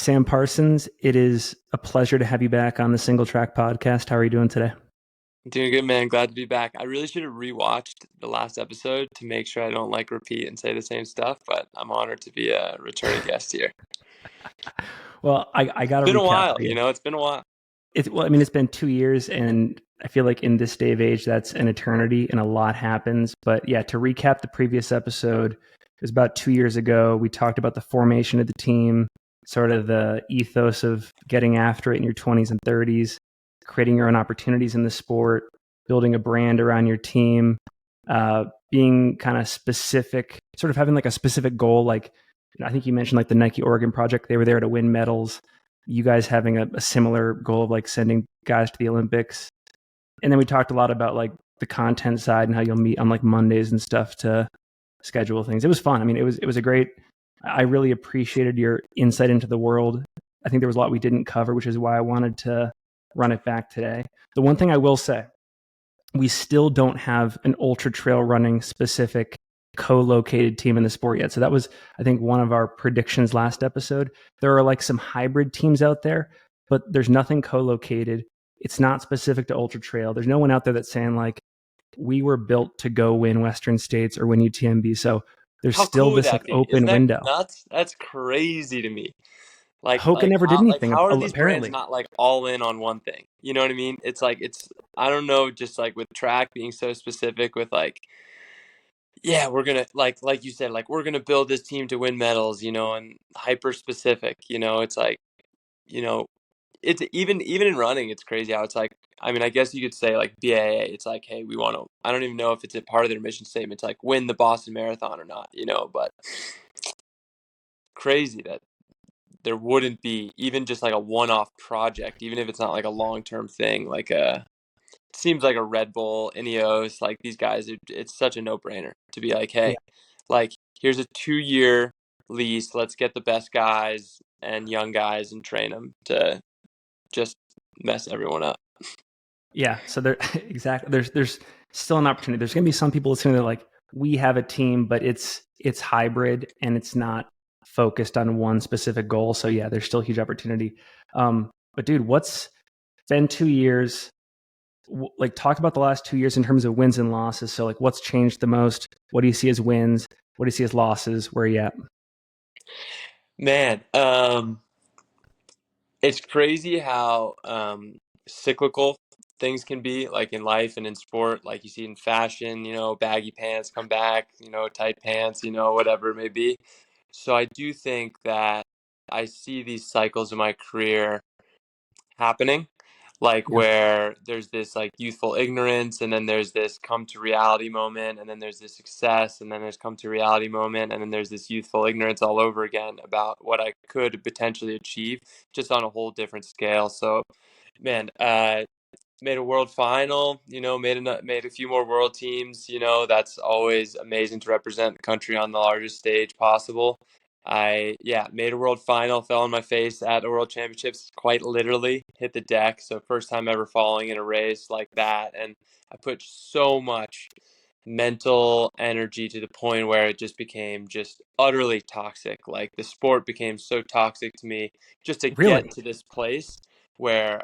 Sam Parsons. It is a pleasure to have you back on the Singletrack podcast. How are you doing today? Doing good, man. Glad to be back. I really should have rewatched the last episode to make sure I don't repeat and say the same stuff, but I'm honored to be a returning guest here. Well, I got It's to been a recap while, for you. it's been a while. It's been 2 years, and I feel like in this day of age, that's an eternity, and a lot happens. But yeah, to recap the previous episode, it was about 2 years ago. We talked about the formation of the team, sort of the ethos of getting after it in your 20s and 30s, creating your own opportunities in the sport, building a brand around your team, being kind of specific, sort of having like a specific goal. Like, I think you mentioned like the Nike Oregon project, they were there to win medals. You guys having a similar goal of like sending guys to the Olympics. And then we talked a lot about like the content side and how you'll meet on like Mondays and stuff to schedule things. It was fun. I mean, it was a great, I really appreciated your insight into the world. I think there was a lot we didn't cover, which is why I wanted to run it back today. The one thing I will say, we still don't have an ultra trail running specific co-located team in the sport yet. So that was, I think, one of our predictions last episode. There are like some hybrid teams out there, but there's nothing co-located. It's not specific to ultra trail. There's no one out there that's saying like, we were built to go win Western States or win UTMB. So there's How still cool would this like that be? Isn't open that window. nuts? That's crazy to me. Hoka never did anything, How are these brands apparently. not all in on one thing? You know what I mean? It's I don't know, just with track being so specific with yeah, we're gonna like you said, we're gonna build this team to win medals, and hyper specific, you know, it's even in running, it's crazy how it's I mean, I guess you could say BAA, it's hey, we want to, I don't even know if it's a part of their mission statement to win the Boston Marathon or not, but crazy that there wouldn't be even just a one-off project, even if it's not a long-term thing, seems like a Red Bull, Ineos, these guys, it's such a no-brainer to be Yeah. hey, here's a 2-year lease, let's get the best guys and young guys and train them to just mess everyone up. Yeah. So there, exactly. There's still an opportunity. There's going to be some people listening that are like, we have a team, but it's hybrid and it's not focused on one specific goal. So yeah, there's still huge opportunity. But dude, what's been 2 years? Like, talk about the last 2 years in terms of wins and losses. So like, what's changed the most? What do you see as wins? What do you see as losses? Where are you at? Man, it's crazy how cyclical things can be, in life and in sport. You see in fashion, baggy pants come back, tight pants, whatever it may be. So I do think that I see these cycles in my career happening, Yeah. where there's this youthful ignorance, and then there's this come to reality moment, and then there's this success, and then there's come to reality moment, and then there's this youthful ignorance all over again about what I could potentially achieve, just on a whole different scale. So, man, made a world final, made a few more world teams, that's always amazing to represent the country on the largest stage possible. Yeah, made a world final, fell on my face at the World Championships, quite literally hit the deck. So first time ever falling in a race like that. And I put so much mental energy to the point where it just became just utterly toxic. The sport became so toxic to me just to get Really? to this place where,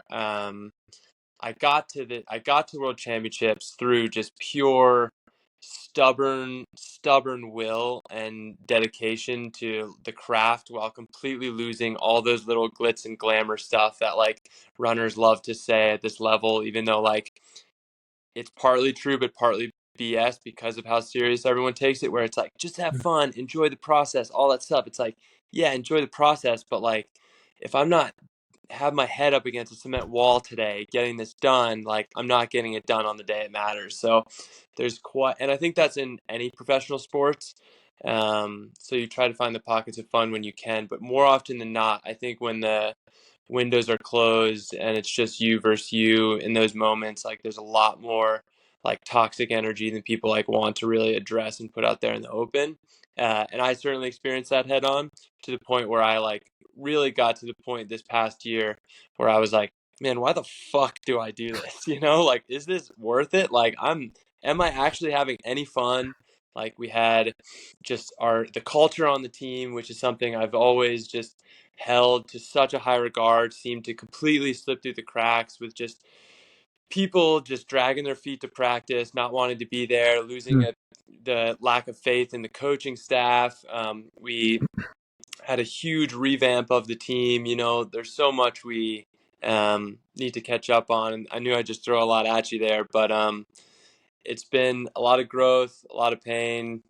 I got to World Championships through just pure stubborn will and dedication to the craft, while completely losing all those little glitz and glamour stuff that runners love to say at this level, even though it's partly true but partly BS because of how serious everyone takes it, where it's just have fun, enjoy the process, all that stuff. It's yeah, enjoy the process, but if I'm not have my head up against a cement wall today getting this done, I'm not getting it done on the day it matters. So and I think that's in any professional sports. So you try to find the pockets of fun when you can, but more often than not, I think when the windows are closed and it's just you versus you in those moments, there's a lot more toxic energy than people want to really address and put out there in the open. And I certainly experienced that head on, to the point where I really got to the point this past year where I was man, why the fuck do I do this? Is this worth it? Am I actually having any fun? We had just the culture on the team, which is something I've always just held to such a high regard seemed to completely slip through the cracks with just people just dragging their feet to practice, not wanting to be there, losing the lack of faith in the coaching staff. We had a huge revamp of the team. There's so much we need to catch up on. And I knew I'd just throw a lot at you there, but it's been a lot of growth, a lot of pain,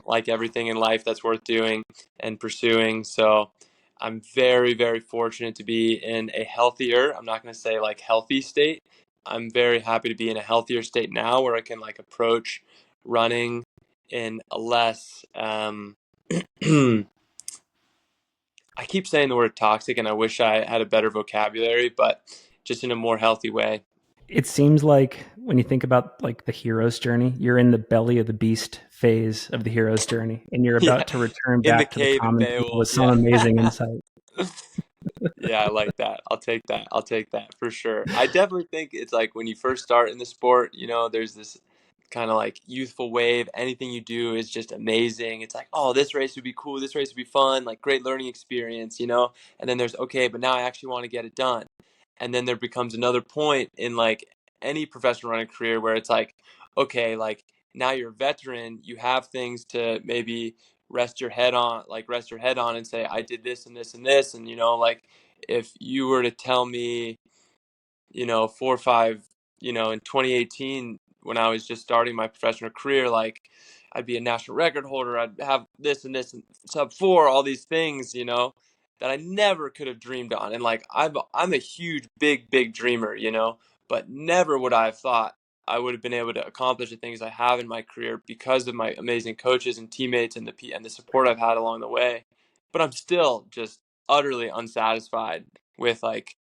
like everything in life that's worth doing and pursuing. So I'm very, very fortunate to be in a healthier, I'm not going to say like healthy state. I'm very happy to be in a healthier state now where I can like approach running in a less, I keep saying the word toxic and I wish I had a better vocabulary, but just in a more healthy way. It seems like when you think about like the hero's journey, you're in the belly of the beast phase of the hero's journey, and you're Yeah. about to return In the back to the cave in common people with Beowulf. some Yeah. amazing insight. Yeah, I like that. I'll take that. I'll take that for sure. I definitely think it's like when you first start in the sport, there's this kind of like youthful wave. Anything you do is just amazing. It's like, oh, this race would be cool. This race would be fun, like great learning experience. And then there's, okay, but now I actually want to get it done. And then there becomes another point in like any professional running career where it's like, okay, like now you're a veteran, you have things to maybe rest your head on and say, I did this and this and this. And, like if you were to tell me, 4 or 5, in 2018, when I was just starting my professional career, like I'd be a national record holder, I'd have this and this and sub 4, all these things, that I never could have dreamed on. And like, I'm a huge, big dreamer, but never would I have thought I would have been able to accomplish the things I have in my career because of my amazing coaches and teammates and the support I've had along the way. But I'm still just utterly unsatisfied with like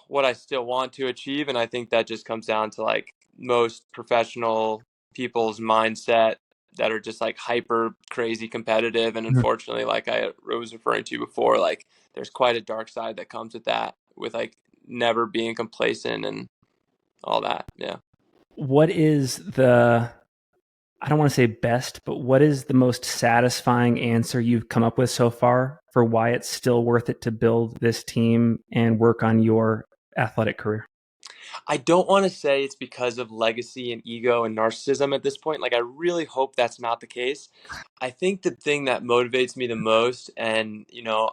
what I still want to achieve. And I think that just comes down to like most professional people's mindset that are just like hyper crazy competitive. And unfortunately, like I was referring to before, like there's quite a dark side that comes with that, with like never being complacent and all that. Yeah. What is the, I don't want to say best, but what is the most satisfying answer you've come up with so far for why it's still worth it to build this team and work on your athletic career? I don't want to say it's because of legacy and ego and narcissism at this point. Like, I really hope that's not the case. I think the thing that motivates me the most, and,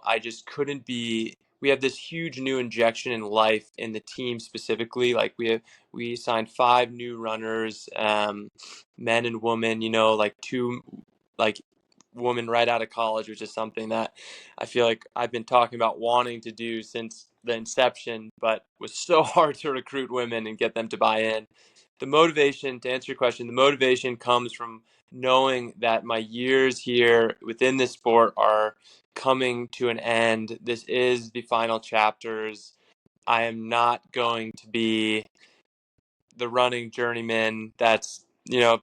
I just couldn't be. We have this huge new injection in life in the team specifically. Like, we signed 5 new runners, men and women, like 2, like, woman right out of college, which is something that I feel like I've been talking about wanting to do since the inception, but was so hard to recruit women and get them to buy in. The motivation, to answer your question, the motivation comes from knowing that my years here within this sport are coming to an end. This is the final chapters. I am not going to be the running journeyman that's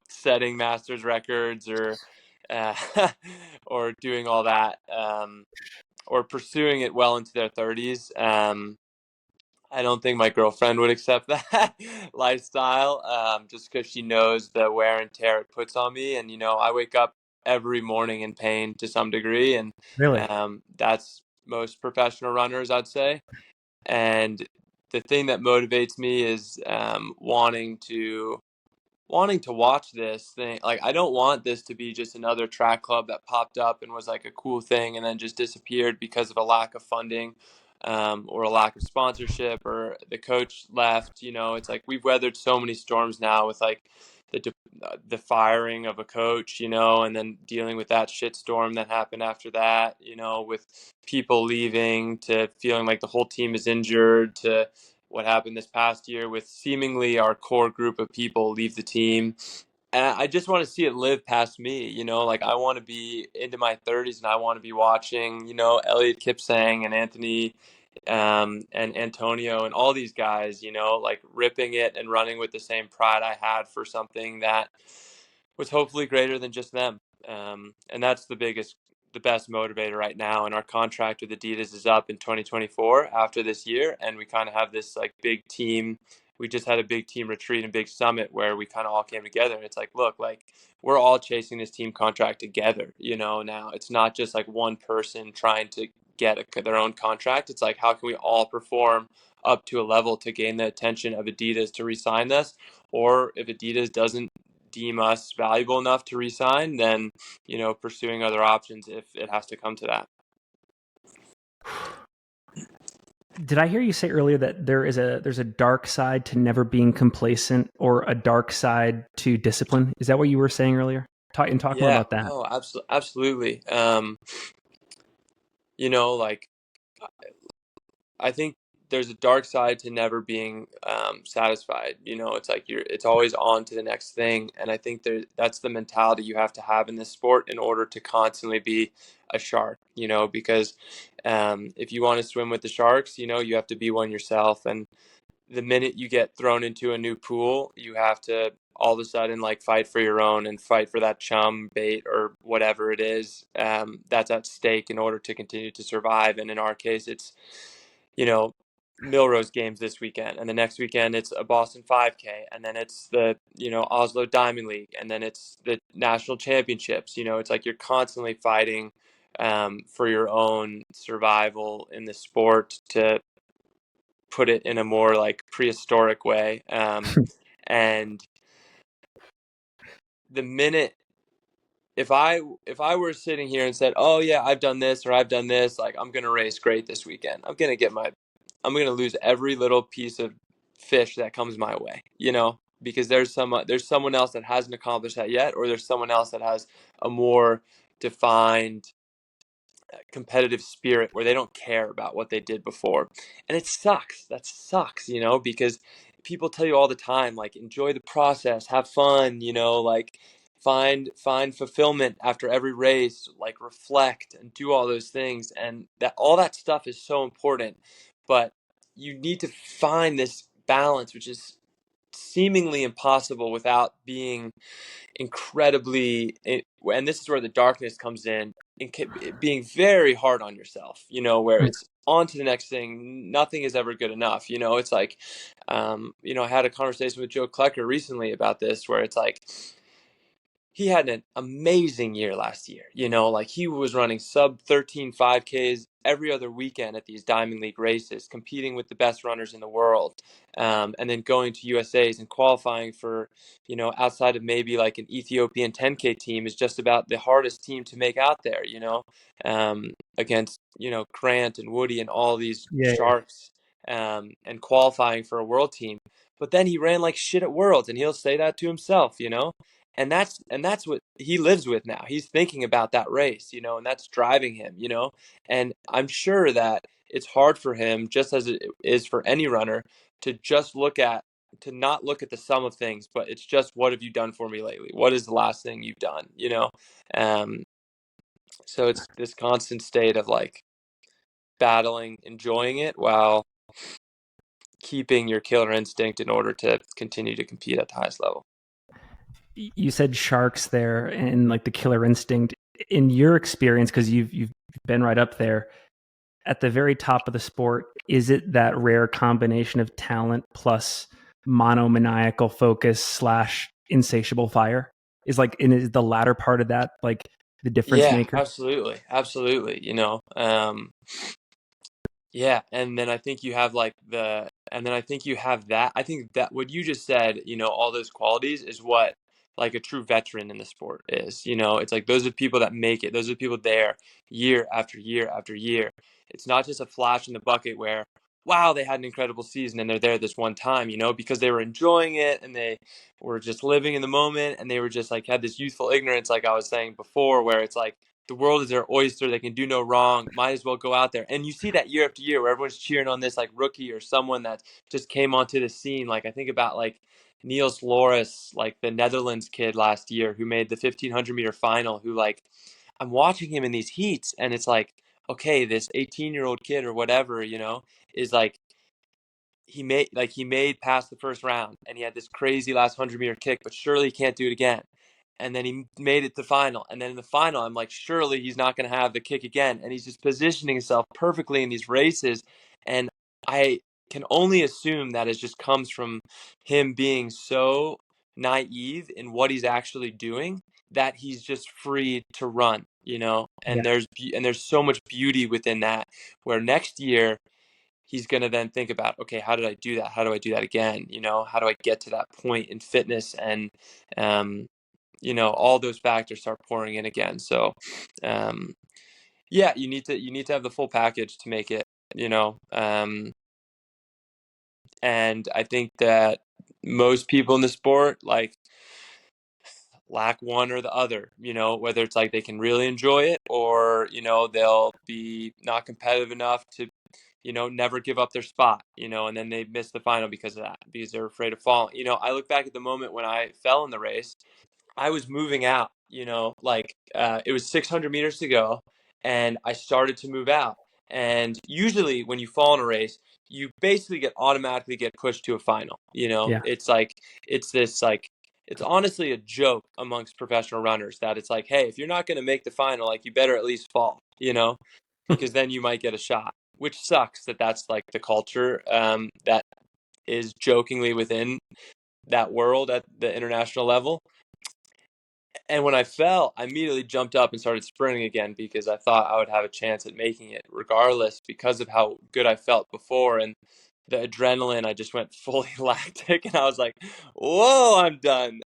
setting masters records or uh, or doing all that, or pursuing it well into their 30s. I don't think my girlfriend would accept that lifestyle, just because she knows the wear and tear it puts on me. And I wake up every morning in pain to some degree, and Really? that's most professional runners, I'd say. And the thing that motivates me is wanting to watch this thing. Like, I don't want this to be just another track club that popped up and was like a cool thing and then just disappeared because of a lack of funding, or a lack of sponsorship, or the coach left. It's like we've weathered so many storms now with like the firing of a coach, and then dealing with that shitstorm that happened after that, with people leaving, to feeling like the whole team is injured, to what happened this past year with seemingly our core group of people leave the team. And I just want to see it live past me, like I want to be into my 30s and I want to be watching, Elliot Kipsang and Anthony, and Antonio and all these guys, like ripping it and running with the same pride I had for something that was hopefully greater than just them. And that's the best motivator right now. And our contract with Adidas is up in 2024 after this year. And we kind of have this like big team. We just had a big team retreat and big summit where we kind of all came together. It's like, look, like we're all chasing this team contract together, now. It's not just like one person trying to get their own contract. It's like, how can we all perform up to a level to gain the attention of Adidas to re-sign us? Or if Adidas doesn't deem us valuable enough to re-sign, then, pursuing other options if it has to come to that. Did I hear you say earlier that there's a dark side to never being complacent, or a dark side to discipline? Is that what you were saying earlier? Talk more Yeah, about that. no, absolutely. Like, I think there's a dark side to never being satisfied. It's like it's always on to the next thing, and I think that's the mentality you have to have in this sport in order to constantly be a shark. Because if you want to swim with the sharks, you have to be one yourself. And the minute you get thrown into a new pool, you have to all of a sudden like fight for your own and fight for that chum bait or whatever it is that's at stake in order to continue to survive. And in our case, it's you know Milrose games this weekend, and the next weekend it's a Boston 5K, and then it's the Oslo Diamond League, and then it's the national championships. It's like you're constantly fighting for your own survival in the sport, to put it in a more like prehistoric way. And the minute if I were sitting here and said, "Oh yeah, I've done this or I've done this, like I'm gonna race great this weekend. I'm gonna lose every little piece of fish that comes my way," because there's someone else that hasn't accomplished that yet, or there's someone else that has a more defined competitive spirit where they don't care about what they did before. And it sucks. That sucks, because people tell you all the time, like, enjoy the process, have fun, like find fulfillment after every race, like reflect and do all those things. And that all that stuff is so important. But you need to find this balance, which is seemingly impossible without being incredibly, and this is where the darkness comes in being very hard on yourself, where it's on to the next thing. Nothing is ever good enough. It's like, I had a conversation with Joe Klecker recently about this, where it's like, he had an amazing year last year. Like he was running sub 13 5Ks every other weekend at these Diamond League races, competing with the best runners in the world. And then going to USAs and qualifying for, outside of maybe like an Ethiopian 10K team, is just about the hardest team to make out there, against, Grant and Woody and all these Yeah. sharks, and qualifying for a world team. But then he ran like shit at Worlds, and he'll say that to himself, and that's what he lives with now. He's thinking about that race, and that's driving him, and I'm sure that it's hard for him, just as it is for any runner, to just to not look at the sum of things, but it's just, what have you done for me lately? What is the last thing you've done? Um, so it's this constant state of like battling, enjoying it while keeping your killer instinct in order to continue to compete at the highest level. You said sharks there, and like the killer instinct. In your experience, because you've been right up there at the very top of the sport, is it that rare combination of talent plus monomaniacal focus slash insatiable fire? Is the latter part of that like the difference Yeah, maker? absolutely. Yeah, and then I think you have that. I think that what you just said, all those qualities is what like a true veteran in the sport is. It's like those are people that make it. Those are people there year after year after year. It's not just a flash in the bucket where, wow, they had an incredible season and they're there this one time, because they were enjoying it and they were just living in the moment, and they were just like had this youthful ignorance, like I was saying before, where it's like the world is their oyster. They can do no wrong. Might as well go out there. And you see that year after year where everyone's cheering on this like rookie or someone that just came onto the scene. Like I think about like Niels Loris, like the Netherlands kid last year who made the 1500-meter final, who like I'm watching him in these heats, and it's like, okay, this 18-year-old kid or whatever, is like he made past the first round, and he had this crazy last 100-meter kick, but surely he can't do it again. And then he made it to final, and then in the final, I'm like, surely he's not going to have the kick again. And he's just positioning himself perfectly in these races, and I can only assume that it just comes from him being so naive in what he's actually doing, that he's just free to run. and Yeah. there's so much beauty within that, where next year he's going to then think about, okay, how did I do that? How do I do that again? How do I get to that point in fitness? And, all those factors start pouring in again. So, yeah, you need to have the full package to make it, and I think that most people in the sport like lack one or the other, whether it's like they can really enjoy it, or, they'll be not competitive enough to, never give up their spot, and then they miss the final because of that, because they're afraid of falling. I look back at the moment when I fell in the race. I was moving out, like it was 600 meters to go, and I started to move out. And usually when you fall in a race, you basically automatically get pushed to a final. Yeah. It's like, it's this like, it's honestly a joke amongst professional runners that it's like, hey, if you're not going to make the final, like, you better at least fall, because then you might get a shot, which sucks that that's like the culture that is jokingly within that world at the international level. And when I fell, I immediately jumped up and started sprinting again, because I thought I would have a chance at making it regardless, because of how good I felt before. And the adrenaline, I just went fully lactic, and I was like, whoa, I'm done.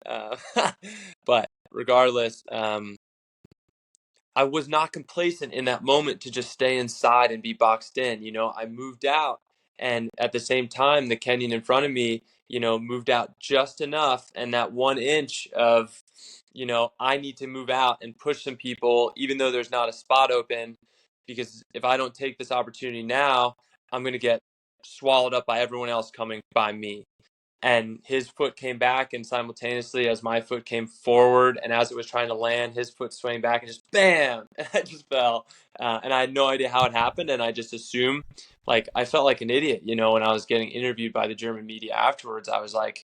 But regardless, I was not complacent in that moment to just stay inside and be boxed in. I moved out, and at the same time, the Kenyan in front of me, moved out just enough. And that 1 inch of, I need to move out and push some people, even though there's not a spot open, because if I don't take this opportunity now, I'm going to get swallowed up by everyone else coming by me. And his foot came back, and simultaneously as my foot came forward, and as it was trying to land, his foot swung back, and just bam, and I just fell. And I had no idea how it happened, and I just assumed, like, I felt like an idiot, when I was getting interviewed by the German media afterwards. I was like,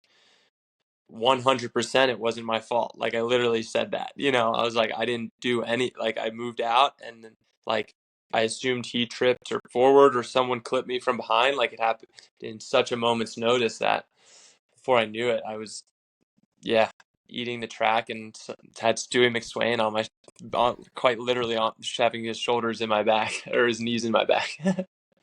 100% it wasn't my fault. Like, I literally said that. I was like, I didn't do any, like, I moved out, and then, like, I assumed he tripped or forward, or someone clipped me from behind. Like, it happened in such a moment's notice that before I knew it, I was, yeah, eating the track, and had Stewie McSwain quite literally shoving his shoulders in my back, or his knees in my back.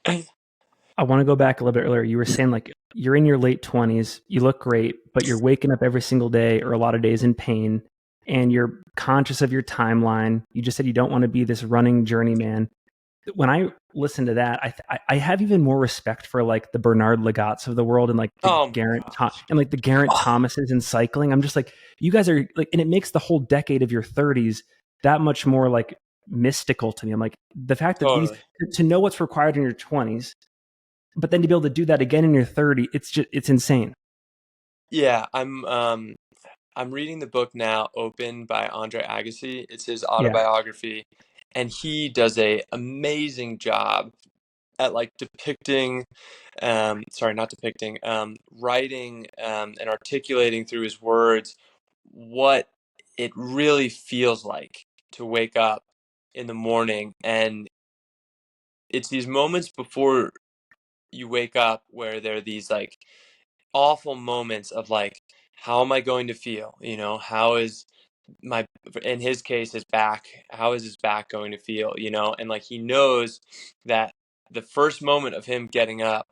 I want to go back a little bit earlier. You were saying like you're in your late 20s, you look great, but you're waking up every single day or a lot of days in pain, and you're conscious of your timeline. You just said you don't want to be this running journeyman. When I listen to that, I have even more respect for like the Bernard Lagats of the world, and like the Oh my gosh. and like the Geraint Oh, Thomases in cycling. I'm just like, you guys are like, and it makes the whole decade of your 30s that much more like mystical to me. I'm like, the fact that these, totally. to know what's required in your 20s, but then to be able to do that again in your 30, it's insane. Yeah, I'm reading the book now, Open, by Andre Agassi. It's his Yeah. autobiography, and he does a amazing job at like depicting, sorry, not depicting, writing, and articulating through his words what it really feels like to wake up in the morning. And it's these moments before you wake up where there are these like awful moments of like, how am I going to feel? How is my, in his case, his back, how is his back going to feel? And like, he knows that the first moment of him getting up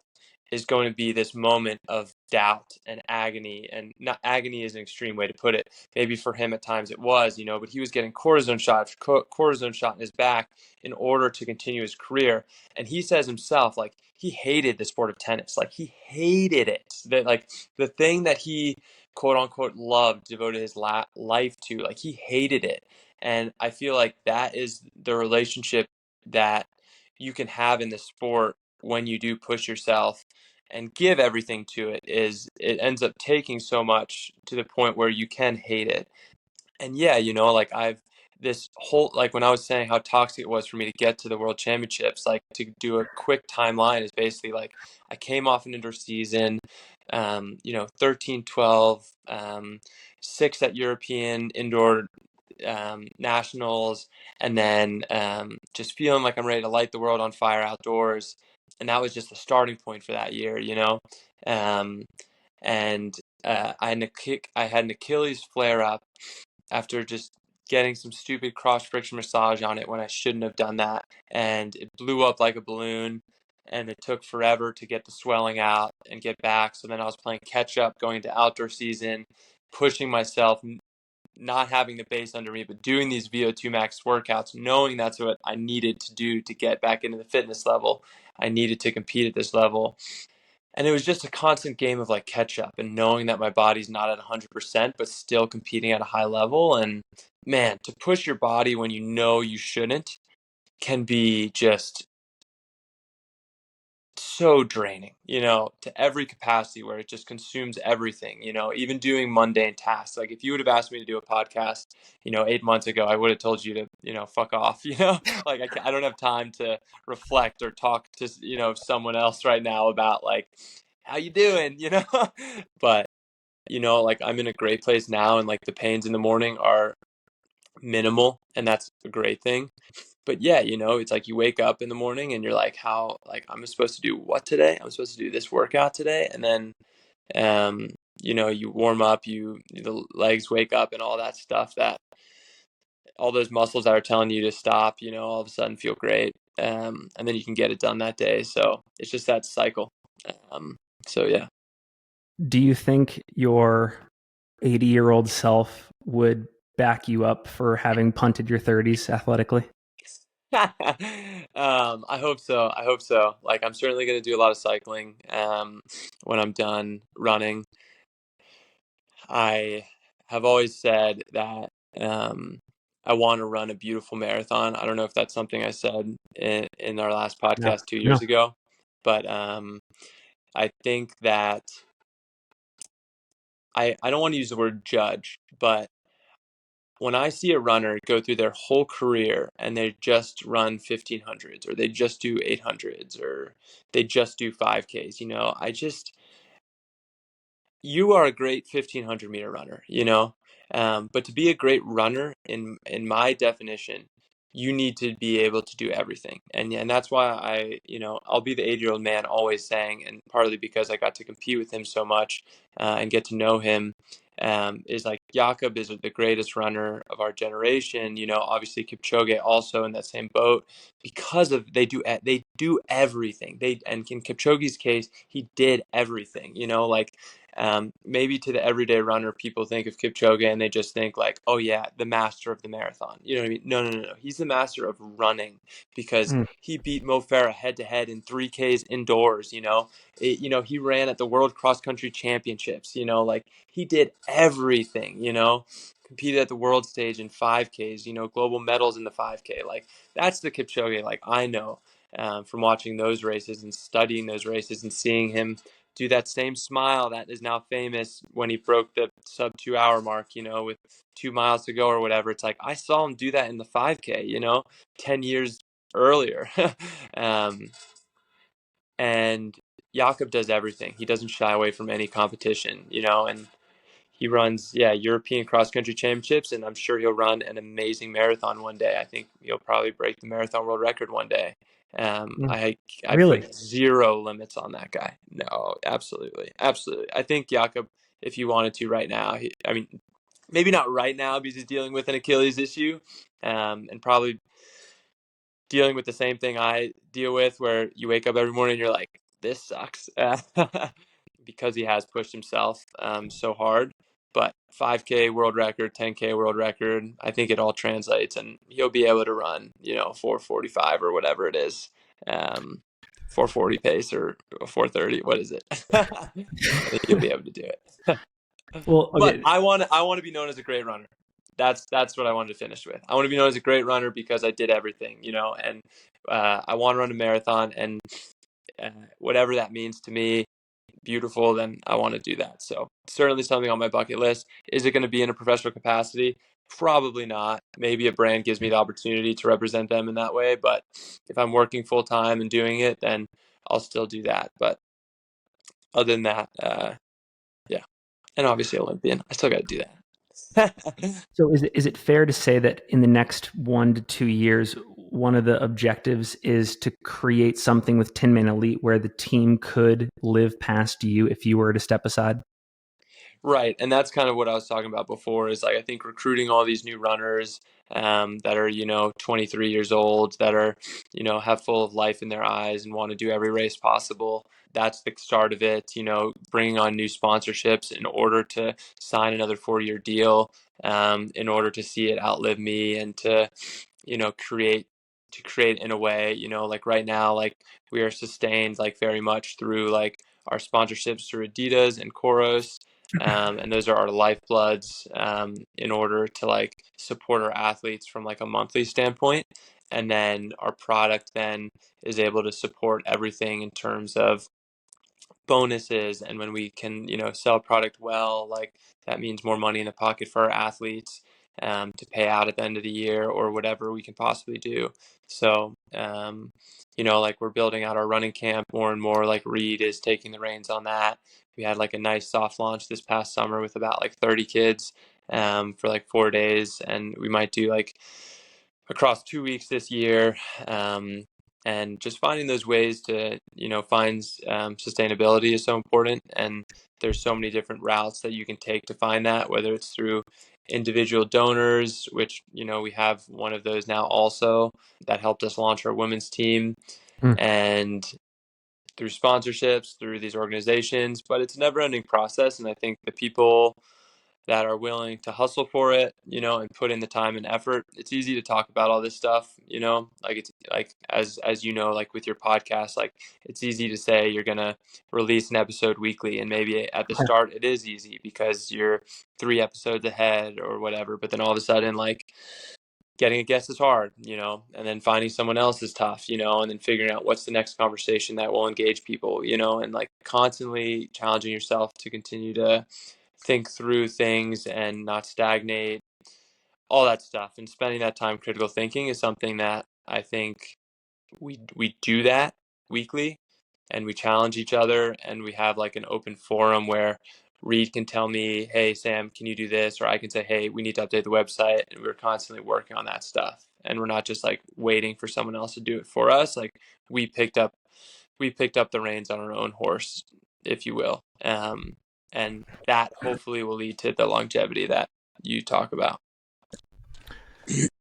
is going to be this moment of doubt and agony. And not, agony is an extreme way to put it, maybe for him at times it was, but he was getting cortisone shot in his back in order to continue his career. And he says himself, like, he hated the sport of tennis. Like, he hated it, that like the thing that he quote unquote loved, devoted his life to, like, he hated it. And I feel like that is the relationship that you can have in the sport when you do push yourself and give everything to it. Is it ends up taking so much to the point where you can hate it. And yeah, like, I've this whole, like, when I was saying how toxic it was for me to get to the world championships, like, to do a quick timeline is basically like, I came off an indoor season, 13, 12, 6 at European indoor nationals, and then just feeling like I'm ready to light the world on fire outdoors. And that was just the starting point for that year. Um, and I had an Achilles flare up after just getting some stupid cross friction massage on it when I shouldn't have done that. And it blew up like a balloon. And it took forever to get the swelling out and get back. So then I was playing catch up, going to outdoor season, pushing myself, not having the base under me, but doing these VO2 max workouts, knowing that's what I needed to do to get back into the fitness level. I needed to compete at this level. And it was just a constant game of like catch up and knowing that my body's not at 100%, but still competing at a high level. And man, to push your body when you know you shouldn't can be just so draining, to every capacity where it just consumes everything, even doing mundane tasks. Like if you would have asked me to do a podcast, 8 months ago, I would have told you to, fuck off, like I don't have time to reflect or talk to, someone else right now about like, how you doing, but, like I'm in a great place now and like the pains in the morning are minimal and that's a great thing. But yeah, it's like you wake up in the morning and you're like, how, like, I'm supposed to do what today? I'm supposed to do this workout today. And then, um, you warm up, the legs wake up and all that stuff that all those muscles that are telling you to stop, all of a sudden feel great. And then you can get it done that day. So it's just that cycle. So yeah. Do you think your 80-year-old self would back you up for having punted your 30s athletically? I hope so. I hope so. Like, I'm certainly going to do a lot of cycling when I'm done running. I have always said that I want to run a beautiful marathon. I don't know if that's something I said in our last No, podcast 2 years no. ago, but I think that I don't want to use the word judge, but when I see a runner go through their whole career and they just run 1500s or they just do 800s or they just do 5Ks, you are a great 1500-meter runner, but to be a great runner in my definition, you need to be able to do everything. And that's why I'll be the 80-year-old man always saying, and partly because I got to compete with him so much and get to know him, is like Jakob is the greatest runner of our generation. Obviously Kipchoge also in that same boat because of they do everything. And in Kipchoge's case, he did everything. Like maybe to the everyday runner, people think of Kipchoge and they just think like, oh yeah, the master of the marathon. You know what I mean? No, no, no, no. He's the master of running because he beat Mo Farah head to head in 3Ks indoors. He ran at the World Cross Country Championships. Like he did everything. Competed at the world stage in 5Ks. Global medals in the 5K. Like that's the Kipchoge. Like I know from watching those races and studying those races and seeing him do that same smile that is now famous when he broke the sub 2 hour mark, with 2 miles to go or whatever. It's like I saw him do that in the 5K, 10 years earlier. And Jakob does everything. He doesn't shy away from any competition, and he runs, European cross country championships, and I'm sure he'll run an amazing marathon one day. I think he'll probably break the marathon world record one day. I Really? put zero limits on that guy. No, absolutely, absolutely. I think Jakob, if he wanted to right now, I mean, maybe not right now because he's dealing with an Achilles issue, and probably dealing with the same thing I deal with, where you wake up every morning and you're like, this sucks, because he has pushed himself so hard. But 5K world record, 10K world record, I think it all translates, and he'll be able to run, 4:45 or whatever it is, 4:40 pace or 4:30. What is it? I think he'll be able to do it. Well, But okay. I want to be known as a great runner. That's what I wanted to finish with. I want to be known as a great runner because I did everything, and I want to run a marathon, and whatever that means to me, beautiful, then I want to do that. So certainly something on my bucket list. Is it going to be in a professional capacity? Probably not. Maybe a brand gives me the opportunity to represent them in that way, but if I'm working full time and doing it, then I'll still do that. But other than that, yeah, and obviously Olympian, I still got to do that. So is it fair to say that in the next 1 to 2 years, one of the objectives is to create something with Tinman Elite where the team could live past you if you were to step aside? Right. And that's kind of what I was talking about before is like, I think recruiting all these new runners that are, 23 years old, that are, have full of life in their eyes and want to do every race possible. That's the start of it, bringing on new sponsorships in order to sign another 4-year deal, in order to see it outlive me and to, create in a way, like right now, like we are sustained like very much through like our sponsorships through Adidas and Koros, and those are our lifebloods, in order to like support our athletes from like a monthly standpoint. And then our product then is able to support everything in terms of bonuses. And when we can, sell product well, like that means more money in the pocket for our athletes, to pay out at the end of the year or whatever we can possibly do. So, like we're building out our running camp more and more. Like Reed is taking the reins on that. We had like a nice soft launch this past summer with about like 30 kids, for like 4 days, and we might do like across 2 weeks this year. And just finding those ways to, find sustainability is so important. And there's so many different routes that you can take to find that, whether it's through individual donors, which, we have one of those now also that helped us launch our women's team, Mm. and through sponsorships, through these organizations. But it's a never ending process. And I think the people that are willing to hustle for it, and put in the time and effort. It's easy to talk about all this stuff, like it's like as like with your podcast, like it's easy to say you're gonna release an episode weekly, and maybe at the start it is easy because you're 3 episodes ahead or whatever. But then all of a sudden, like getting a guest is hard, and then finding someone else is tough, and then figuring out what's the next conversation that will engage people, and like constantly challenging yourself to continue to think through things and not stagnate, all that stuff. And spending that time critical thinking is something that I think we do that weekly, and we challenge each other, and we have like an open forum where Reed can tell me, hey Sam, can you do this? Or I can say, hey, we need to update the website. And we're constantly working on that stuff, and we're not just like waiting for someone else to do it for us. Like we picked up the reins on our own horse, if you will. And that hopefully will lead to the longevity that you talk about.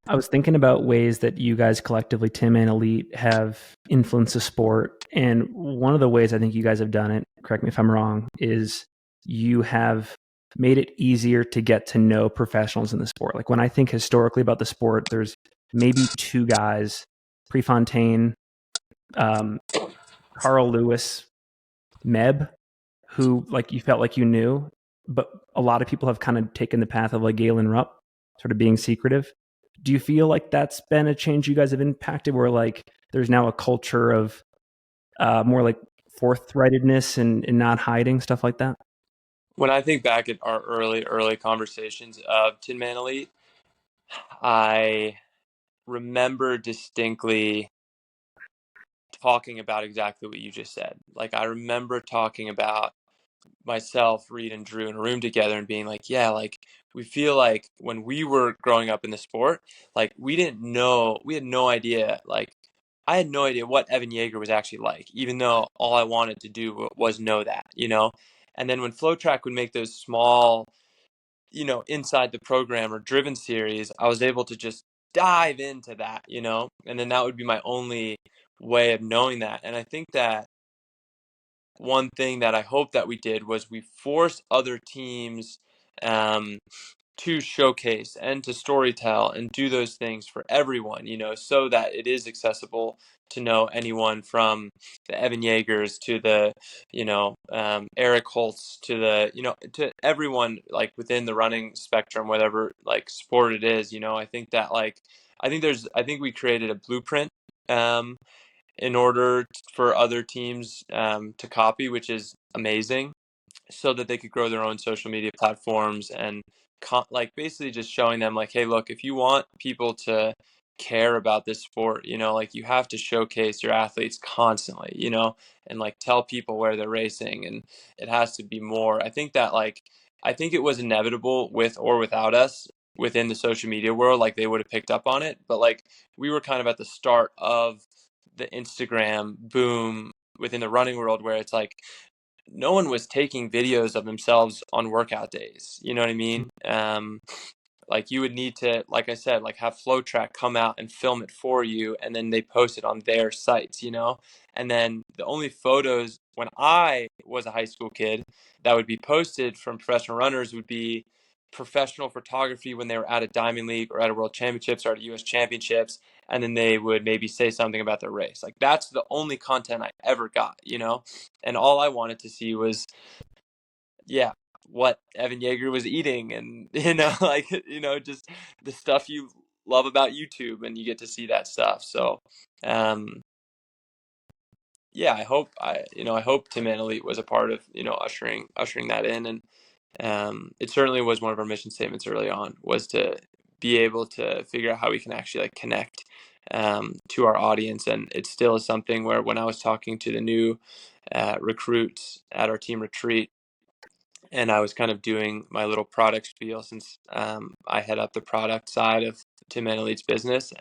I was thinking about ways that you guys collectively, Tinman Elite, have influenced the sport. And one of the ways I think you guys have done it, correct me if I'm wrong, is you have made it easier to get to know professionals in the sport. Like when I think historically about the sport, there's maybe two guys, Prefontaine, Carl Lewis, Meb, who like you felt like you knew, but a lot of people have kind of taken the path of like Galen Rupp, sort of being secretive. Do you feel like that's been a change you guys have impacted, where like there's now a culture of more like forthrightedness and not hiding, stuff like that? When I think back at our early conversations of Tinman Elite, I remember distinctly talking about exactly what you just said. Like I remember talking about myself, Reed, and Drew in a room together and being like, yeah, like we feel like when we were growing up in the sport, like we had no idea, like I had no idea what Evan Yeager was actually like, even though all I wanted to do was know that, And then when FlowTrack would make those small, inside the program or driven series, I was able to just dive into that, and then that would be my only way of knowing that. And I think that one thing that I hope that we did was we forced other teams, to showcase and to storytell and do those things for everyone, so that it is accessible to know anyone from the Evan Yeagers to the, Eric Holtz to the, to everyone like within the running spectrum, whatever like sport it is. I think that like, I think we created a blueprint, in order for other teams, to copy, which is amazing, so that they could grow their own social media platforms and like basically just showing them like, hey, look, if you want people to care about this sport, like you have to showcase your athletes constantly, and like tell people where they're racing, and it has to be more. I think it was inevitable with or without us within the social media world, like they would have picked up on it, but like we were kind of at the start of the Instagram boom within the running world, where it's like no one was taking videos of themselves on workout days. You know what I mean? Like you would need to, like I said, like have Flowtrack come out and film it for you, and then they post it on their sites, you know? And then the only photos when I was a high school kid that would be posted from professional runners would be professional photography when they were at a Diamond League or at a World Championships or at a US Championships, and then they would maybe say something about their race. Like that's the only content I ever got, you know? And all I wanted to see was, yeah, what Evan Yeager was eating, and like just the stuff you love about YouTube, and you get to see that stuff. So um yeah, I hope Tinman Elite was a part of, ushering that in. And it certainly was one of our mission statements early on, was to be able to figure out how we can actually like connect to our audience. And it still is something where when I was talking to the new recruits at our team retreat, and I was kind of doing my little product spiel, since I head up the product side of Tinman Elite's business.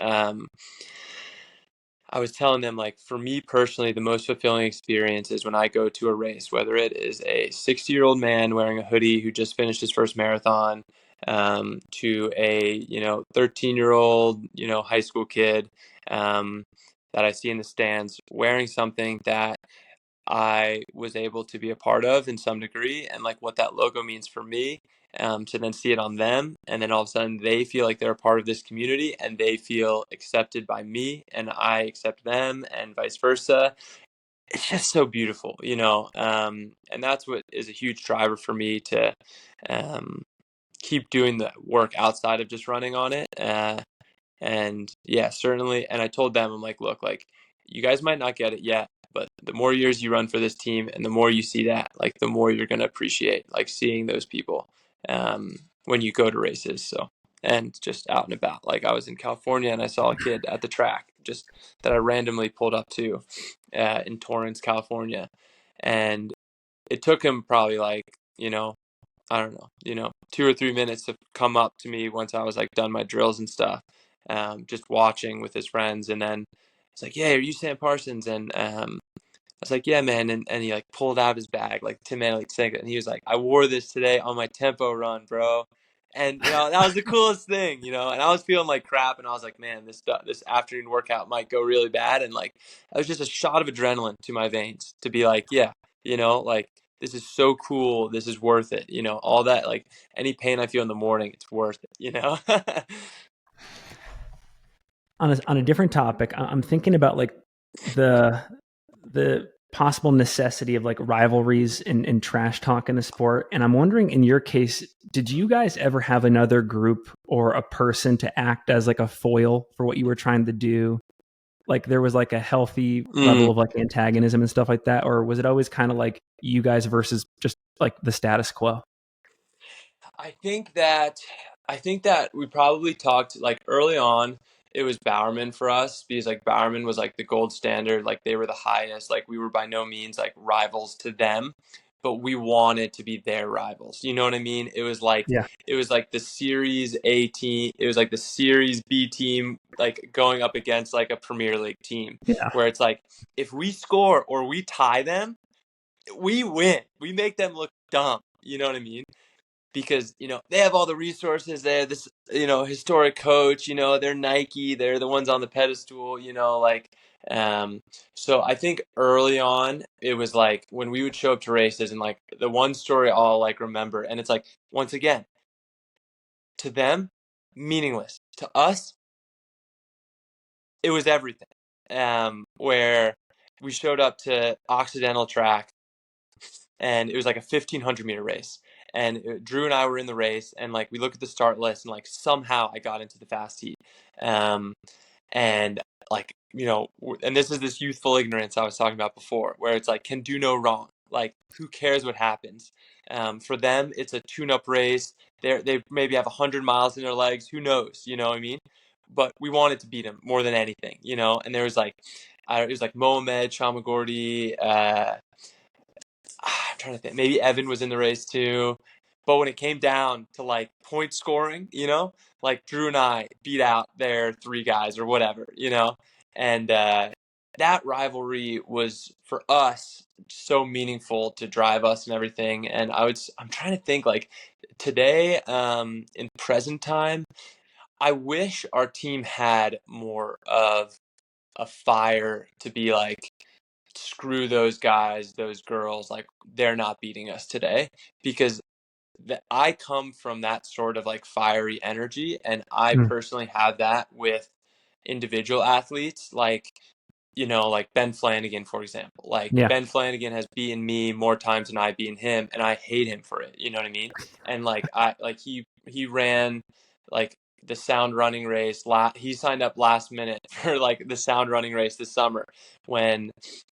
I was telling them, like, for me personally, the most fulfilling experience is when I go to a race, whether it is a 60-year-old man wearing a hoodie who just finished his first marathon, to a 13-year-old high school kid that I see in the stands wearing something that I was able to be a part of in some degree, and like what that logo means for me, to then see it on them, and then all of a sudden they feel like they're a part of this community and they feel accepted by me and I accept them, and vice versa. It's just so beautiful, and that's what is a huge driver for me to um, keep doing the work outside of just running on it. And yeah, certainly. And I told them, I'm like, look, like you guys might not get it yet, but the more years you run for this team and the more you see that, like the more you're going to appreciate like seeing those people when you go to races. So, and just out and about. Like I was in California and I saw a kid at the track just that I randomly pulled up to in Torrance, California. And it took him probably like, I don't know, 2 or 3 minutes to come up to me once I was like done my drills and stuff, just watching with his friends. And then he's like, "Yeah, are you Sam Parsons?" And I was like, "Yeah, man." And he like pulled out of his bag like Tinman Elite singlet, and he was like, "I wore this today on my tempo run, bro." And that was the coolest thing. And I was feeling like crap, and I was like, "Man, this afternoon workout might go really bad." And like, that was just a shot of adrenaline to my veins to be like, "Yeah, like this is so cool. This is worth it." All that, like any pain I feel in the morning, it's worth it. On a different topic, I'm thinking about like the possible necessity of like rivalries and trash talk in the sport. And I'm wondering, in your case, did you guys ever have another group or a person to act as like a foil for what you were trying to do? Like there was like a healthy level Mm. of like antagonism and stuff like that? Or was it always kind of like you guys versus just like the status quo? I think that we probably talked like early on. It was Bowerman for us, because like Bowerman was like the gold standard, like they were the highest. Like we were by no means like rivals to them, but we wanted to be their rivals. You know what I mean? Yeah. It was like the Series A team. It was like the Series B team, like going up against like a Premier League team, Yeah. where it's like if we score or we tie them, we win. We make them look dumb. You know what I mean? Because they have all the resources. They have this historic coach. They're Nike. They're the ones on the pedestal. Like um so I think early on it was like when we would show up to races, and like the one story I'll like remember, and it's like, once again, to them meaningless, to us it was everything. Where we showed up to Occidental Track, and it was like a 1500-meter race, and Drew and I were in the race, and like we look at the start list, and like somehow I got into the fast heat. um and like and this is this youthful ignorance I was talking about before, where it's like, can do no wrong, like who cares what happens. For them it's a tune-up race. They maybe have 100 miles in their legs, who knows, what I mean. But we wanted to beat them more than anything. And there was like, it was like Mohamed Chamagordi, I'm trying to think. Maybe Evan was in the race too. But when it came down to like point scoring, like Drew and I beat out their three guys or whatever. And that rivalry was for us so meaningful to drive us and everything. And I'm trying to think like today, in present time, I wish our team had more of a fire to be like, screw those guys, those girls, like they're not beating us today, because I come from that sort of like fiery energy, and I Mm. personally have that with individual athletes, like like Ben Flanagan, for example. Like Yeah. Ben Flanagan has beaten me more times than I've beaten him, and I hate him for it. You know what I mean? And like he ran like the sound running race. He signed up last minute for like the sound running race this summer, when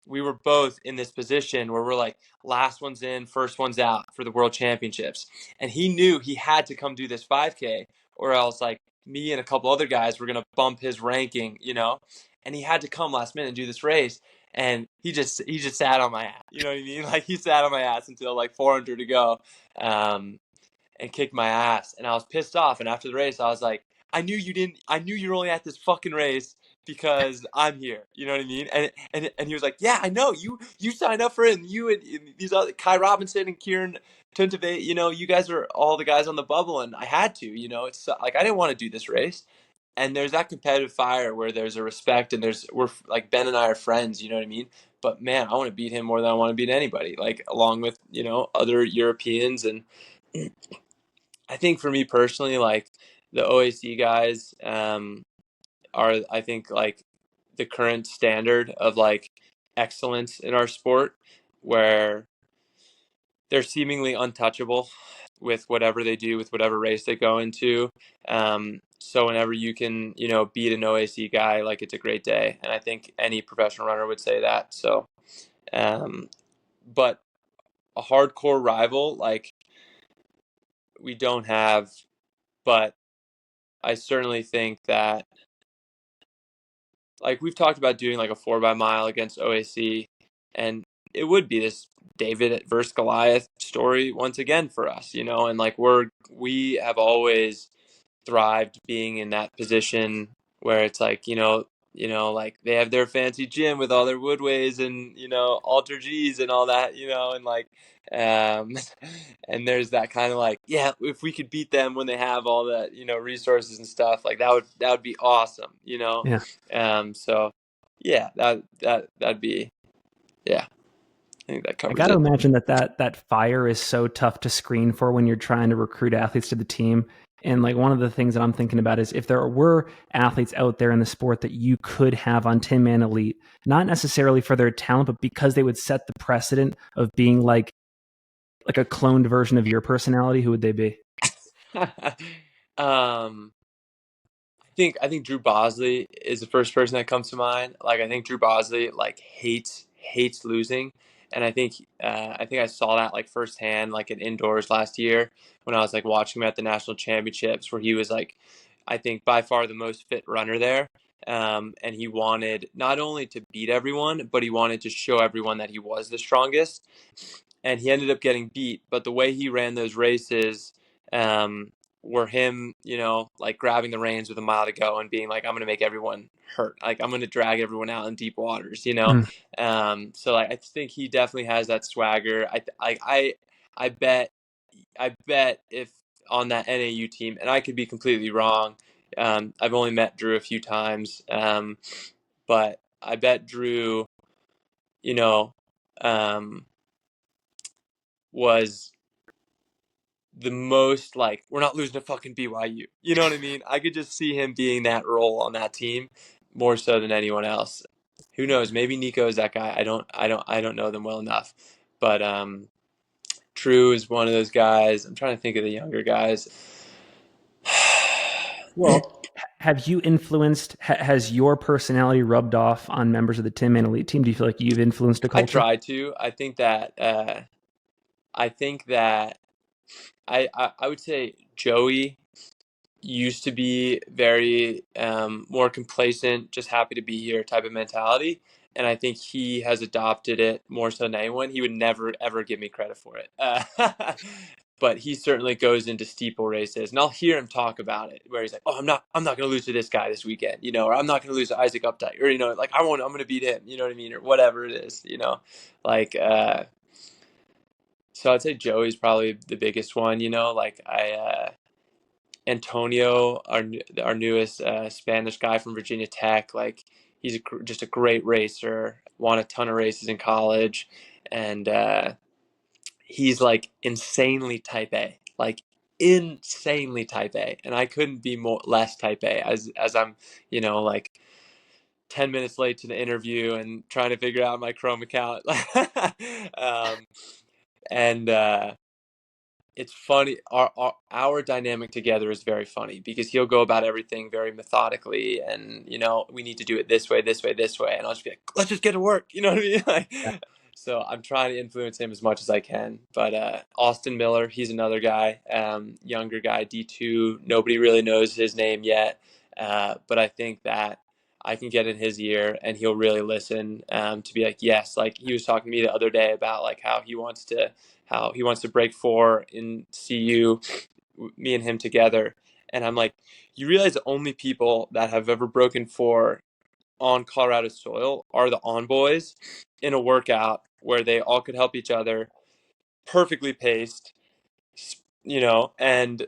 we were both in this position where we're like last one's in, first one's out for the world championships. And he knew he had to come do this 5K, or else like me and a couple other guys were going to bump his ranking. And he had to come last minute and do this race. And he just sat on my ass. You know what I mean? Like he sat on my ass until like 400 to go. Um, and kicked my ass, and I was pissed off. And after the race, I was like, I knew you were only at this fucking race because I'm here. You know what I mean? And he was like, yeah, I know, you signed up for it, and you and these other Kai Robinson and Kieran Tuntave, you guys are all the guys on the bubble, and I had to. It's like I didn't want to do this race. And there's that competitive fire where there's a respect, and we're like Ben and I are friends. You know what I mean? But man, I want to beat him more than I want to beat anybody. Like along with other Europeans. And I think for me personally, like the OAC guys, are, I think, like the current standard of like excellence in our sport, where they're seemingly untouchable with whatever they do, with whatever race they go into. So whenever you can, beat an OAC guy, like it's a great day. And I think any professional runner would say that. So, um, but a hardcore rival, like we don't have, but I certainly think that, like we've talked about doing like a 4x mile against OAC, and it would be this David versus Goliath story once again for us, and like we have always thrived being in that position where it's like, like they have their fancy gym with all their woodways and, alter G's and all that, and like, um, and there's that kind of like, yeah, if we could beat them when they have all that, resources and stuff, like that would be awesome. Yeah. So yeah, that'd be, yeah, I think that I covers got to it. imagine that fire is so tough to screen for when you're trying to recruit athletes to the team. And like one of the things that I'm thinking about is if there were athletes out there in the sport that you could have on Tinman Elite, not necessarily for their talent, but because they would set the precedent of being like a cloned version of your personality, who would they be? um I think Drew Bosley is the first person that comes to mind. Like I think Drew Bosley like hates losing, and I think I saw that like firsthand, like at indoors last year when I was like watching him at the national championships, where he was like, I think by far the most fit runner there. And he wanted not only to beat everyone, but he wanted to show everyone that he was the strongest. And he ended up getting beat, but the way he ran those races, um, were him, like grabbing the reins with a mile to go and being like, I'm going to make everyone hurt. Like I'm going to drag everyone out in deep waters. Mm. So like, I think he definitely has that swagger. I bet if on that NAU team, and I could be completely wrong. I've only met Drew a few times. But I bet Drew, you know, um, was the most like, we're not losing to fucking BYU. You know what I mean? I could just see him being that role on that team more so than anyone else. Who knows? Maybe Nico is that guy. I don't know them well enough. But True is one of those guys. I'm trying to think of the younger guys. Well, have you influenced, has your personality rubbed off on members of the Tinman Elite team? Do you feel like you've influenced a I culture? try to. I think that I would say Joey used to be very more complacent, just happy to be here type of mentality. And I think he has adopted it more so than anyone. He would never, ever give me credit for it. but he certainly goes into steeple races, and I'll hear him talk about it, where he's like, "Oh, I'm not going to lose to this guy this weekend, or I'm not going to lose to Isaac Updike, or like I'm going to beat him, you know what I mean, or whatever it is, like so I'd say Joey's probably the biggest one, like Antonio, our newest Spanish guy from Virginia Tech, like he's just a great racer, won a ton of races in college, and he's like insanely type A, like insanely type A, and I couldn't be less type A as I'm, like 10 minutes late to the interview and trying to figure out my Chrome account. And it's funny. Our dynamic together is very funny because he'll go about everything very methodically, and we need to do it this way, this way, this way, and I'll just be like, let's just get to work. You know what I mean? So I'm trying to influence him as much as I can. But Austin Miller, he's another guy, younger guy, D2. Nobody really knows his name yet, but I think that I can get in his ear and he'll really listen, to be like, yes, like he was talking to me the other day about like how he wants to break 4 in CU, me and him together. And I'm like, you realize the only people that have ever broken 4 on Colorado soil are the on boys in a workout where they all could help each other, perfectly paced, and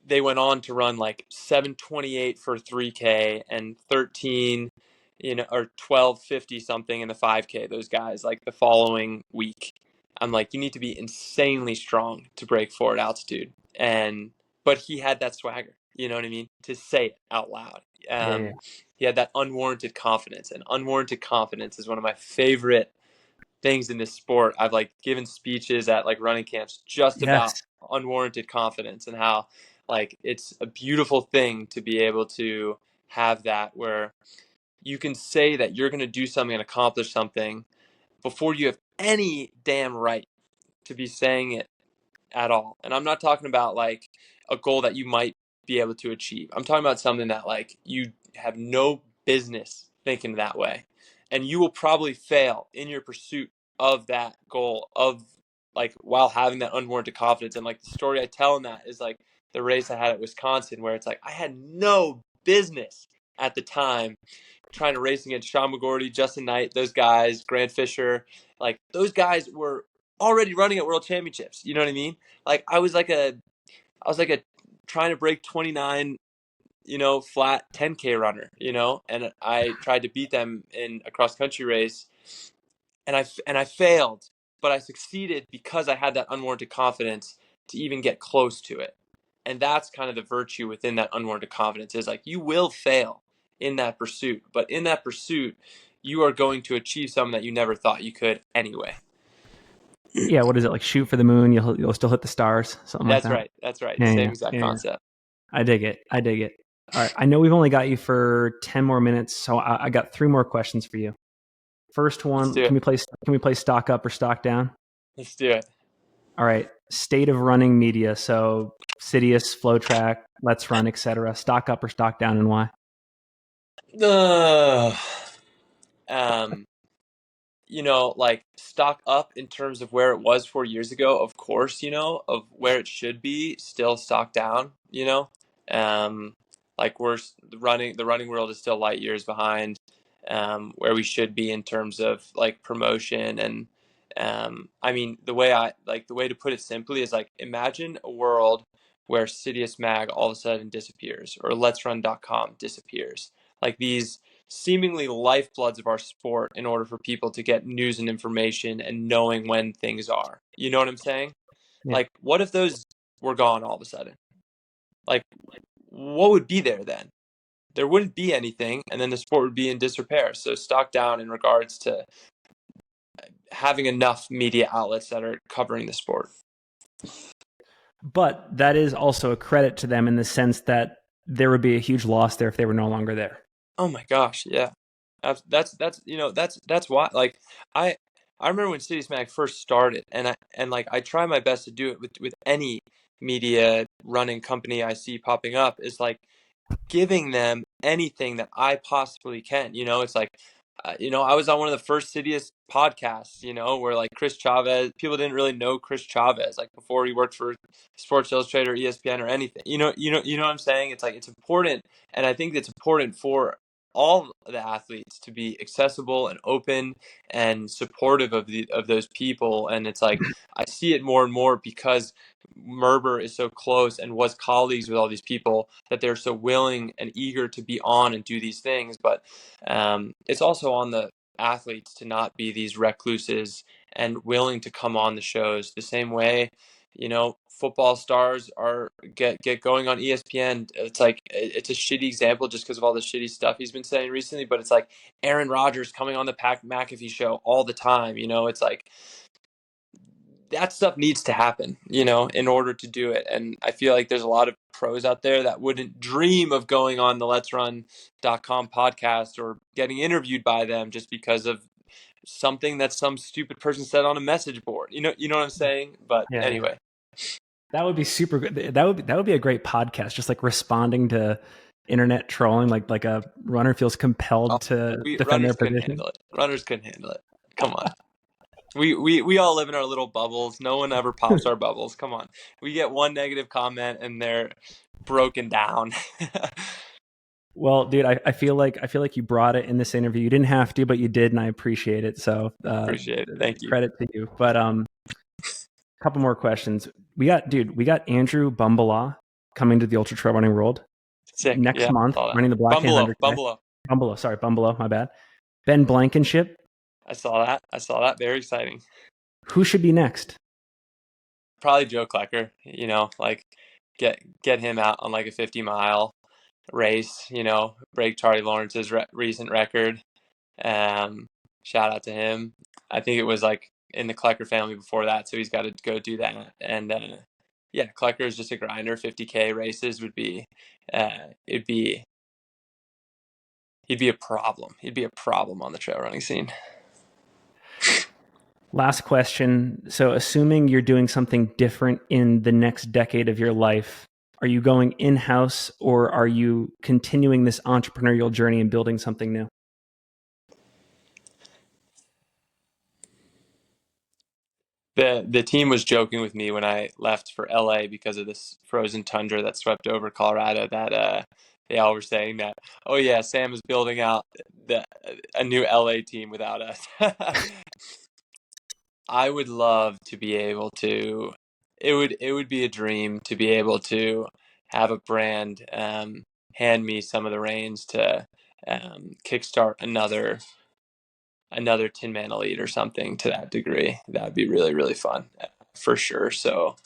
they went on to run like 7:28 for 3K and 13, or 12:50 something in the 5K. Those guys, like the following week, I'm like, you need to be insanely strong to break 4 at altitude. But he had that swagger, you know what I mean, to say it out loud. Yeah. He had that unwarranted confidence, and unwarranted confidence is one of my favorite things in this sport. I've like given speeches at like running camps just about Yes. unwarranted confidence and how like it's a beautiful thing to be able to have that, where you can say that you're going to do something and accomplish something before you have any damn right to be saying it at all. And I'm not talking about like a goal that you might be able to achieve. I'm talking about something that like you have no business thinking that way. And you will probably fail in your pursuit of that goal, of like while having that unwarranted confidence. And like the story I tell in that is like the race I had at Wisconsin, where it's like I had no business at the time trying to race against Sean McGorty, Justin Knight, those guys, Grant Fisher. Like those guys were already running at world championships. You know what I mean? Like I was like a trying to break 29, flat 10K runner, and I tried to beat them in a cross country race, and I failed, but I succeeded because I had that unwarranted confidence to even get close to it. And that's kind of the virtue within that unwarranted confidence, is like you will fail in that pursuit, but in that pursuit you are going to achieve something that you never thought you could anyway. Yeah, what is it, like shoot for the moon, you'll still hit the stars, something like that. That's right. Yeah, Same yeah, exact yeah. concept. I dig it. All right, I know we've only got you for 10 more minutes, so I got 3 more questions for you. First Let's one, do it. can we play stock up or stock down? Let's do it. All right, state of running media, so Sidious, FlowTrack, Let's Run, etc. Stock up or stock down, and why? Um, like stock up in terms of where it was 4 years ago, of course, of where it should be, still stock down, um, like the running world is still light years behind, where we should be in terms of like promotion. And I mean, the way to put it simply is like, imagine a world where Sidious Mag all of a sudden disappears, or Let'sRun.com disappears. Like these seemingly lifebloods of our sport, in order for people to get news and information and knowing when things are. You know what I'm saying? Yeah. Like, what if those were gone all of a sudden? Like, what would be there then? There wouldn't be anything, and then the sport would be in disrepair. So, stock down in regards to having enough media outlets that are covering the sport. But that is also a credit to them in the sense that there would be a huge loss there if they were no longer there. Oh my gosh, yeah. That's why, like, I I remember when Cities Mag first started, and like I try my best to do it with any media running company I see popping up, is like giving them anything that I possibly can. It's like I was on one of the first Sidious podcasts, where like Chris Chavez, people didn't really know Chris Chavez, like before he worked for Sports Illustrated or ESPN or anything. You know what I'm saying? It's like, it's important. And I think it's important for all the athletes to be accessible and open and supportive of those people. And it's like, I see it more and more because Merber is so close and was colleagues with all these people, that they're so willing and eager to be on and do these things. But it's also on the athletes to not be these recluses and willing to come on the shows the same way, football stars are get going on ESPN. It's like, it's a shitty example just because of all the shitty stuff he's been saying recently, but it's like Aaron Rodgers coming on the Pat McAfee show all the time. It's like, that stuff needs to happen, in order to do it. And I feel like there's a lot of pros out there that wouldn't dream of going on the Let'sRun.com podcast or getting interviewed by them just because of something that some stupid person said on a message board. You know what I'm saying? But Yeah, anyway. that would be super good. That would be a great podcast, just like responding to internet trolling, like a runner feels compelled to defend their position. Runners couldn't handle it. Come on. We all live in our little bubbles. No one ever pops our bubbles. Come on. We get one negative comment and they're broken down. Well, dude, I feel like you brought it in this interview. You didn't have to, but you did, and I appreciate it. So appreciate it. Thank you. Credit to you. But a couple more questions. We got Andrew Bumbalaw coming to the Ultra Trail Running World next month, running the Black 100. Bumbalow, my bad. Ben Blankenship. I saw that. Very exciting. Who should be next? Probably Joe Klecker. Like get him out on like a 50-mile race. Break Charlie Lawrence's recent record. Shout out to him. I think it was like in the Klecker family before that, so he's got to go do that. And Klecker is just a grinder. 50K races would be he'd be a problem. He'd be a problem on the trail running scene. Last question. So assuming you're doing something different in the next decade of your life, are you going in-house or are you continuing this entrepreneurial journey and building something new? The team was joking with me when I left for LA because of this frozen tundra that swept over Colorado, that they all were saying that, oh yeah, Sam is building out a new LA team without us. I would love to be able to. It would be a dream to be able to have a brand hand me some of the reins to kickstart another Tinman Elite or something to that degree. That would be really, really fun for sure. So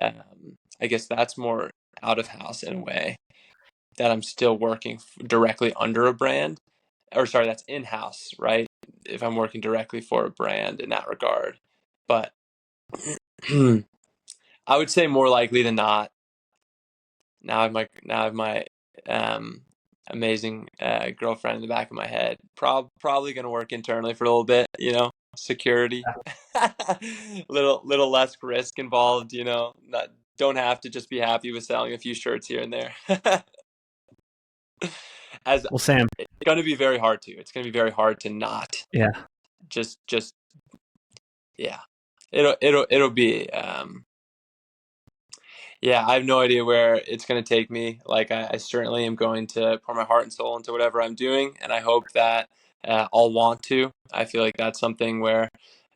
I guess that's more out of house in a way, that I'm still working directly under a brand, or sorry, that's in-house, right? If I'm working directly for a brand in that regard. But I would say more likely than not, now I have my amazing girlfriend in the back of my head. Probably going to work internally for a little bit, security, little less risk involved, don't have to just be happy with selling a few shirts here and there. Well, Sam, it's going to be very hard to. It's going to be very hard to not. Yeah. Just yeah. It'll be. Yeah, I have no idea where it's going to take me. Like, I certainly am going to pour my heart and soul into whatever I'm doing, and I hope that I'll want to. I feel like that's something where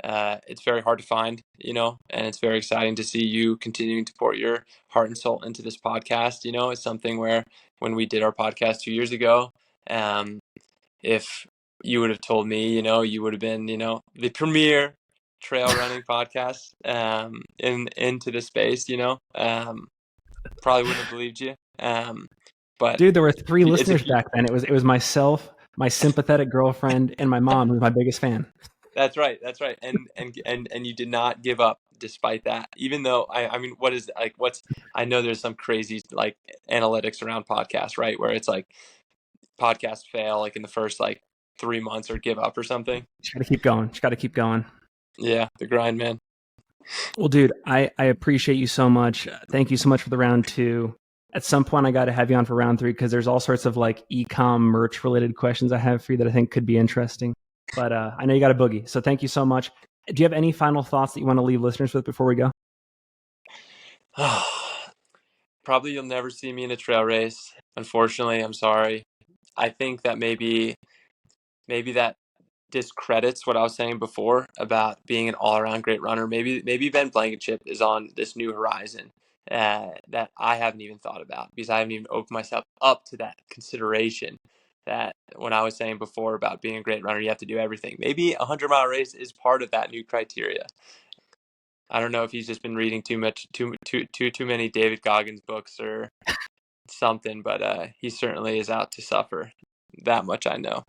it's very hard to find, and it's very exciting to see you continuing to pour your heart and soul into this podcast. It's something where when we did our podcast 2 years ago, if you would have told me, you would have been, the premier trail running podcast into the space, probably wouldn't have believed you. But dude, there were 3 listeners back then. It was myself, my sympathetic girlfriend, and my mom, who's my biggest fan. That's right. And you did not give up despite that. Even though I mean, I know there's some crazy like analytics around podcasts, right? Where it's like podcasts fail like in the first like 3 months or give up or something. Just got to keep going. Yeah, the grind, man. Well, dude, I appreciate you so much. Thank you so much for the round 2. At some point, I got to have you on for round 3 because there's all sorts of like e-com merch related questions I have for you that I think could be interesting. But I know you got a boogie. So thank you so much. Do you have any final thoughts that you want to leave listeners with before we go? Probably you'll never see me in a trail race. Unfortunately, I'm sorry. I think that maybe that discredits what I was saying before about being an all-around great runner. Maybe Ben Blankenship is on this new horizon that I haven't even thought about, because I haven't even opened myself up to that consideration. That when I was saying before about being a great runner, you have to do everything. Maybe a 100-mile race is part of that new criteria. I don't know if he's just been reading too many David Goggins books or something, but he certainly is out to suffer. That much I know.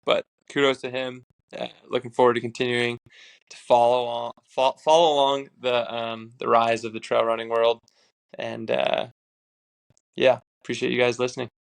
But kudos to him. Looking forward to continuing to follow along the rise of the trail running world. And yeah, appreciate you guys listening.